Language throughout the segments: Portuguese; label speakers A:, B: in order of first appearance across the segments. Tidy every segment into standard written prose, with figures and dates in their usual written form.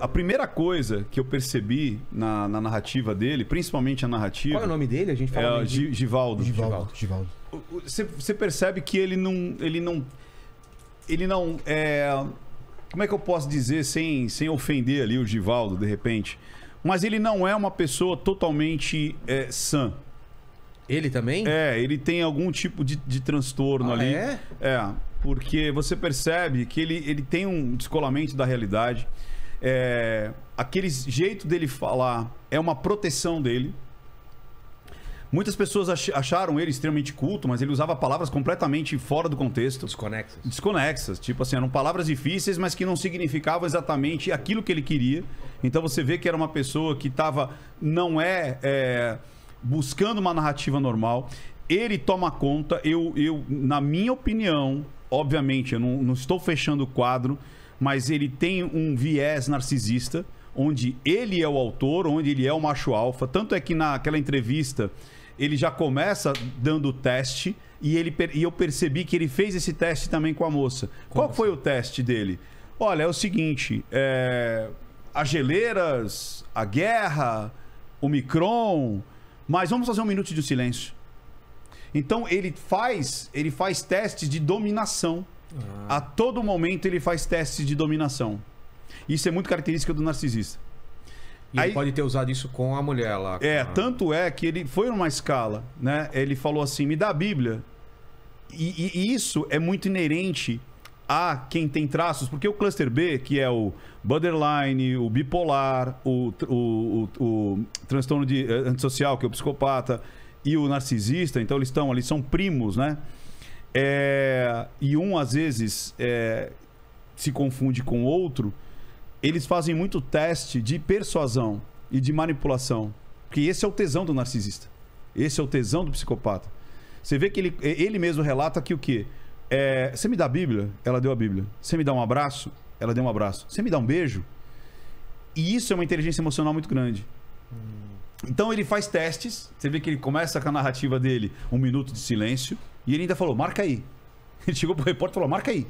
A: A primeira coisa que eu percebi na narrativa dele, principalmente a narrativa...
B: Qual é o nome dele? A gente fala
A: Givaldo.
C: Givaldo.
A: Você percebe que ele não como é que eu posso dizer sem ofender ali o Givaldo, de repente? Mas ele não é uma pessoa totalmente sã.
B: Ele também?
A: Ele tem algum tipo de transtorno ali. Porque você percebe que ele tem um descolamento da realidade. Aquele jeito dele falar é uma proteção dele. Muitas pessoas acharam ele extremamente culto, mas ele usava palavras completamente fora do contexto. Desconexas. Tipo assim, eram palavras difíceis, mas que não significavam exatamente aquilo que ele queria. Então você vê que era uma pessoa que não buscando uma narrativa normal. Ele toma conta, na minha opinião, obviamente, eu não estou fechando o quadro, mas ele tem um viés narcisista, onde ele é o autor, onde ele é o macho alfa. Tanto é que naquela entrevista ele já começa dando o teste e eu percebi que ele fez esse teste também com a moça. Qual foi o teste dele? Olha, é o seguinte, as geleiras, a guerra, o Micron, mas vamos fazer um minuto de silêncio. Então ele faz testes de dominação. A todo momento ele faz testes de dominação. Isso é muito característica do narcisista.
B: E ele pode ter usado isso com a mulher lá.
A: Tanto é que ele foi numa escala, né? Ele falou assim, me dá a Bíblia. E isso é muito inerente a quem tem traços, porque o cluster B, que é o borderline, o bipolar, o transtorno antissocial, que é o psicopata, e o narcisista, então eles estão ali, são primos, né? E um, às vezes, se confunde com o outro. Eles fazem muito teste de persuasão e de manipulação. Porque esse é o tesão do narcisista. Esse é o tesão do psicopata. Você vê que ele mesmo relata que o quê? Você me dá a Bíblia? Ela deu a Bíblia. Você me dá um abraço? Ela deu um abraço. Você me dá um beijo? E isso é uma inteligência emocional muito grande. Então ele faz testes. Você vê que ele começa com a narrativa dele, 1 minuto de silêncio. E ele ainda falou, marca aí. Ele chegou pro repórter e falou, marca aí.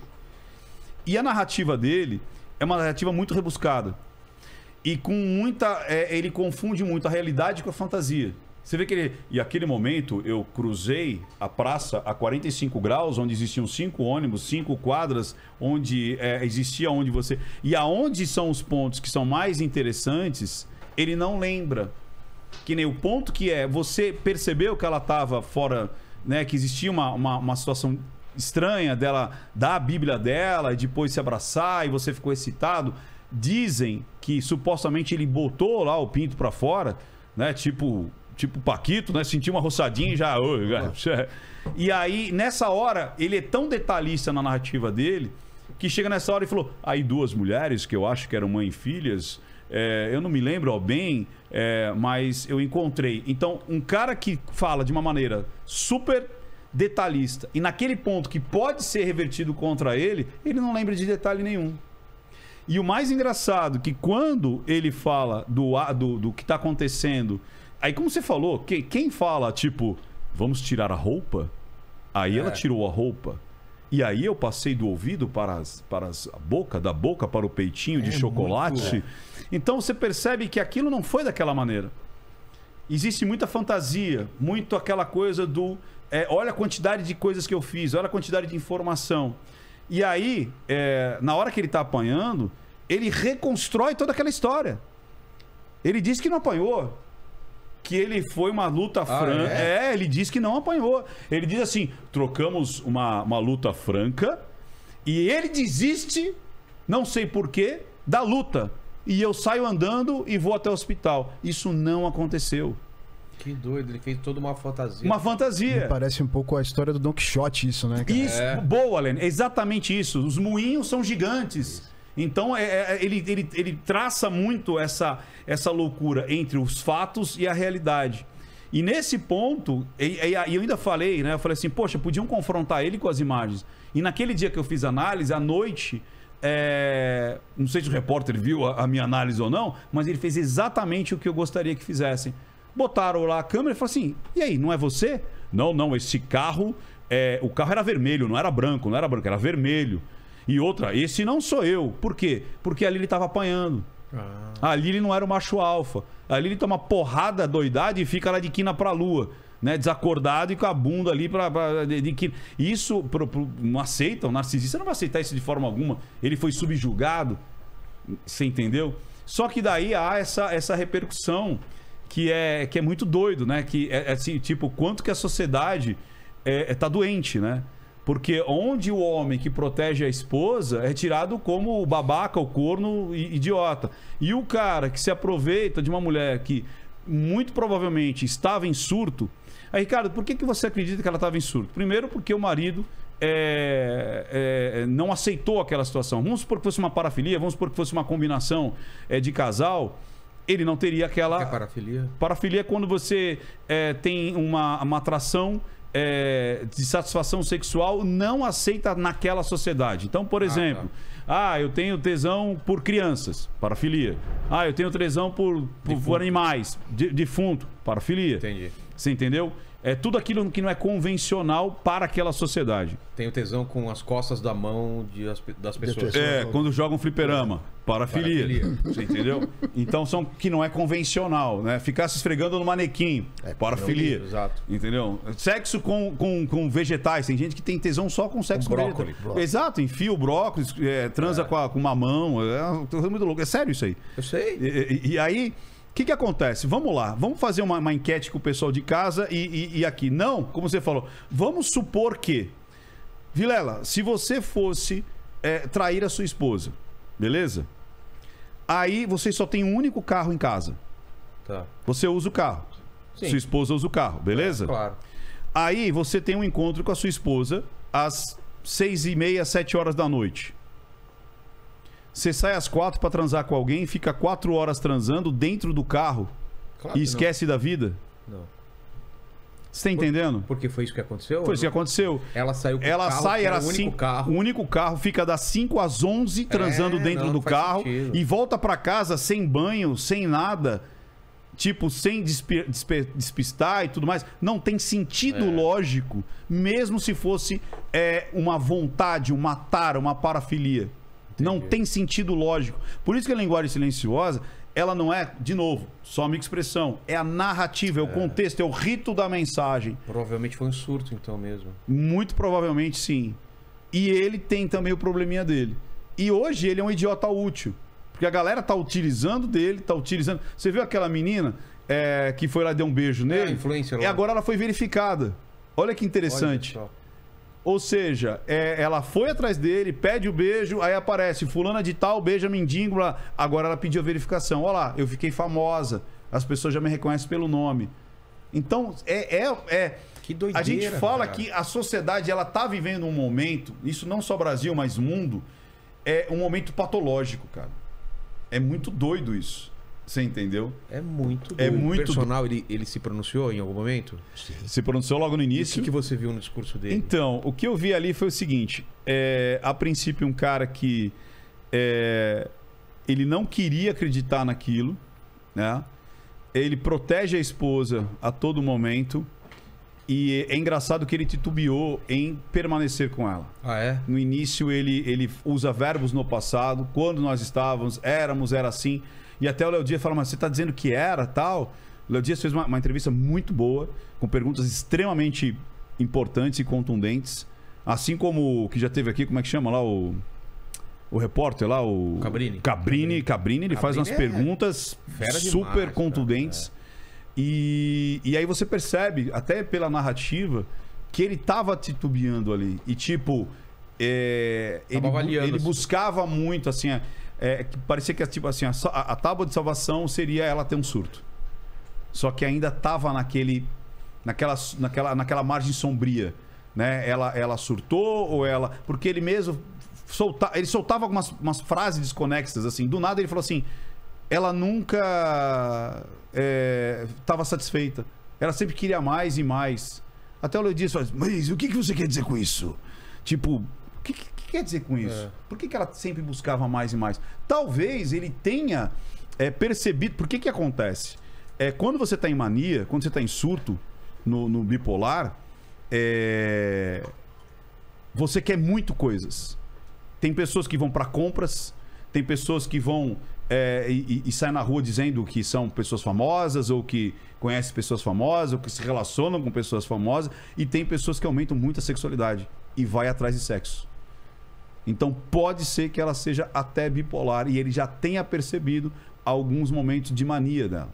A: E a narrativa dele é uma narrativa muito rebuscada. E com muita... ele confunde muito a realidade com a fantasia. Você vê que E aquele momento eu cruzei a praça a 45 graus, onde existiam 5 ônibus, 5 quadras, onde existia onde você... E aonde são os pontos que são mais interessantes, ele não lembra. Que nem o ponto que você percebeu que ela estava fora, né? Que existia uma situação estranha dela dar a Bíblia dela e depois se abraçar e você ficou excitado. Dizem que supostamente ele botou lá o pinto pra fora, né? Tipo Paquito, né? Sentiu uma roçadinha e já... E aí, nessa hora, ele é tão detalhista na narrativa dele que chega nessa hora e falou, aí 2 mulheres que eu acho que eram mãe e filhas, eu não me lembro ao bem, mas eu encontrei. Então, um cara que fala de uma maneira super detalhista e naquele ponto que pode ser revertido contra ele, ele não lembra de detalhe nenhum. E o mais engraçado que quando ele fala do que está acontecendo, aí como você falou, quem fala tipo, vamos tirar a roupa? Aí ela tirou a roupa. E aí eu passei do ouvido para a boca, da boca para o peitinho de chocolate. Então você percebe que aquilo não foi daquela maneira. Existe muita fantasia, muito aquela coisa do... olha a quantidade de coisas que eu fiz, olha a quantidade de informação. E aí, na hora que ele está apanhando, ele reconstrói toda aquela história. Ele diz que não apanhou. Que ele foi uma luta franca. Ele diz que não apanhou. Ele diz assim, trocamos uma luta franca e ele desiste, não sei porquê, da luta. E eu saio andando e vou até o hospital. Isso não aconteceu.
B: Que doido, ele fez toda uma fantasia.
A: Uma fantasia.
C: Me parece um pouco a história do Don Quixote isso, né, cara?
A: Isso, boa, Len. É exatamente isso. Os moinhos são gigantes. Então, ele traça muito essa loucura entre os fatos e a realidade. E nesse ponto, eu ainda falei, né? Eu falei assim, poxa, podiam confrontar ele com as imagens. E naquele dia que eu fiz a análise, à noite, não sei se o repórter viu a minha análise ou não, mas ele fez exatamente o que eu gostaria que fizessem. Botaram lá a câmera e falaram assim, e aí, não é você? Não, esse carro, o carro era vermelho, não era branco, era vermelho. E outra, esse não sou eu. Por quê? Porque ali ele estava apanhando. Ali ele não era o macho alfa. Ali ele toma porrada doidada e fica lá de quina pra lua. Né, desacordado e com a bunda ali isso não aceita, o narcisista não vai aceitar isso de forma alguma. Ele foi subjugado, você entendeu? Só que daí há essa repercussão que é muito doido, né? Que é assim, tipo, quanto que a sociedade tá doente, né? Porque onde o homem que protege a esposa é tirado como o babaca, o corno, idiota. E o cara que se aproveita de uma mulher que muito provavelmente estava em surto. Aí, Ricardo, por que você acredita que ela estava em surto? Primeiro, porque o marido não aceitou aquela situação. Vamos supor que fosse uma parafilia, vamos supor que fosse uma combinação de casal. Ele não teria aquela...
B: O que é parafilia?
A: Parafilia é quando você tem uma atração de satisfação sexual não aceita naquela sociedade. Então, por exemplo... eu tenho tesão por crianças, parafilia. Eu tenho tesão por animais, defunto, parafilia.
B: Entendi.
A: Você entendeu? É tudo aquilo que não é convencional para aquela sociedade.
B: Tenho tesão com as costas da mão das pessoas.
A: Quando jogam fliperama, parafilia. Você entendeu? Então são que não é convencional, né? Ficar se esfregando no manequim, parafilia.
B: Exato.
A: Entendeu? Sexo com vegetais. Tem gente que tem tesão só com sexo com
B: brócolis.
A: Exato, enfia o brócolis, transa com uma mão. É muito louco. É sério isso aí.
B: Eu sei.
A: E aí... O que acontece? Vamos lá, vamos fazer uma enquete com o pessoal de casa e aqui. Não, como você falou, vamos supor que... Vilela, se você fosse trair a sua esposa, beleza? Aí você só tem um único carro em casa.
B: Tá.
A: Você usa o carro.
B: Sim.
A: Sua esposa usa o carro, beleza?
B: Claro.
A: Aí você tem um encontro com a sua esposa às 6h30, 7 horas da noite. Você sai às 4 para transar com alguém, fica 4 horas transando dentro do carro
B: Claro
A: e esquece da vida?
B: Não.
A: Você tá entendendo?
B: Porque foi isso que aconteceu?
A: Foi isso que aconteceu.
B: Ela saiu com
A: Ela
B: o carro,
A: sai,
B: que era
A: era
B: o único carro.
A: O único carro fica das 5 às 11 transando dentro do
B: não faz
A: carro
B: sentido.
A: e volta para casa sem banho, sem nada. Tipo, sem despistar e tudo mais. Não tem sentido lógico, mesmo se fosse uma vontade, uma tara, uma parafilia. Não tem sentido lógico. Por isso que a linguagem silenciosa, ela não é, de novo, só uma expressão. É a narrativa, é o contexto, é o rito da mensagem.
B: Provavelmente foi um surto, então, mesmo.
A: Muito provavelmente, sim. E ele tem também o probleminha dele. E hoje ele é um idiota útil. Porque a galera tá utilizando dele, tá utilizando... Você viu aquela menina que foi lá e deu um beijo nele?
B: Influencer
A: E
B: lá.
A: agora ela foi verificada. Olha que interessante.
B: Olha só.
A: Ou seja, ela foi atrás dele, pede o beijo, aí aparece fulana de tal, beija mendigo, lá. Agora ela pediu a verificação. Olha lá, eu fiquei famosa, as pessoas já me reconhecem pelo nome. Então,
B: Que doideira,
A: a gente fala
B: cara.
A: que a sociedade, ela tá vivendo um momento, isso não só Brasil, mas mundo, é um momento patológico, cara. É muito doido isso. Você entendeu?
B: É muito
A: É
B: doido.
A: muito
B: O personal, ele se pronunciou em algum momento?
A: Se pronunciou logo no
B: E o
A: início.
B: que você viu no discurso dele?
A: Então, o que eu vi ali foi o seguinte: a princípio, um cara que ele não queria acreditar naquilo, né? Ele protege a esposa a todo momento. E é engraçado que ele titubeou em permanecer com ela.
B: Ah, é?
A: No início, ele usa verbos no passado. Quando nós estávamos, era assim. E até o Léo Dias fala, mas você está dizendo que era, tal? O Léo Dias fez uma entrevista muito boa, com perguntas extremamente importantes e contundentes. Assim como o que já teve aqui, como é que chama lá o repórter lá? O
B: Cabrini.
A: Cabrini, ele faz umas perguntas super
B: demais,
A: contundentes. E aí você percebe, até pela narrativa, que ele tava titubeando ali. E tipo, ele buscava muito, assim, que parecia que tipo, assim, a tábua de salvação seria ela ter um surto. Só que ainda tava naquela margem sombria, né? Ela surtou ou ela... Porque ele mesmo soltava algumas frases desconexas, assim. Do nada ele falou assim, ela nunca... estava satisfeita. Ela sempre queria mais e mais. Até o Léo Dias fala, mas o que você quer dizer com isso? Tipo, o que quer dizer com isso? Por que ela sempre buscava mais e mais? Talvez ele tenha percebido... Por que acontece? Quando você está em mania, quando você está em surto, no bipolar, você quer muito coisas. Tem pessoas que vão para compras, Tem pessoas que vão e saem na rua dizendo que são pessoas famosas, ou que conhecem pessoas famosas, ou que se relacionam com pessoas famosas. E tem pessoas que aumentam muito a sexualidade e vai atrás de sexo. Então pode ser que ela seja até bipolar e ele já tenha percebido alguns momentos de mania dela.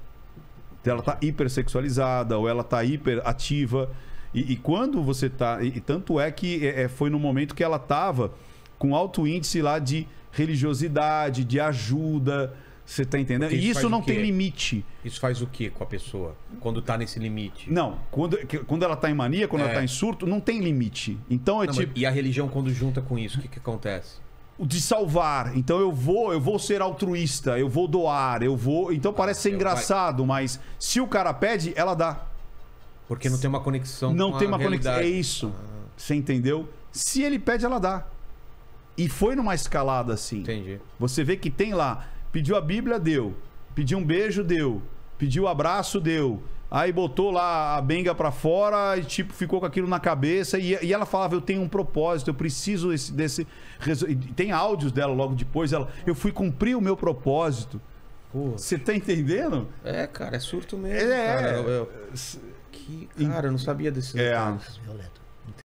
A: Ela tá hipersexualizada ou ela tá hiperativa. E quando você tá... E tanto é que foi no momento que ela tava com alto índice lá de religiosidade, de ajuda. Você tá entendendo? E isso não tem limite.
B: Isso faz o que com a pessoa? Quando tá nesse limite?
A: Não, quando ela tá em mania, quando ela tá em surto, não tem limite. Então
B: E a religião quando junta com isso, o que acontece?
A: De salvar. Então eu vou ser altruísta, eu vou doar, eu vou... Então parece ser engraçado, mas se o cara pede, ela dá.
B: Porque não tem uma conexão
A: não
B: com
A: tem
B: a
A: uma
B: realidade.
A: conexão. É isso. Você entendeu? Se ele pede, ela dá. E foi numa escalada assim.
B: Entendi.
A: Você vê que tem lá, pediu a Bíblia, deu. Pediu um beijo, deu. Pediu abraço, deu. Aí botou lá a benga pra fora e tipo ficou com aquilo na cabeça. E ela falava, eu tenho um propósito, eu preciso desse... Tem áudios dela logo depois. Eu fui cumprir o meu propósito. Você tá entendendo?
B: Cara, é surto mesmo, cara. Cara, eu não sabia desses detalhes.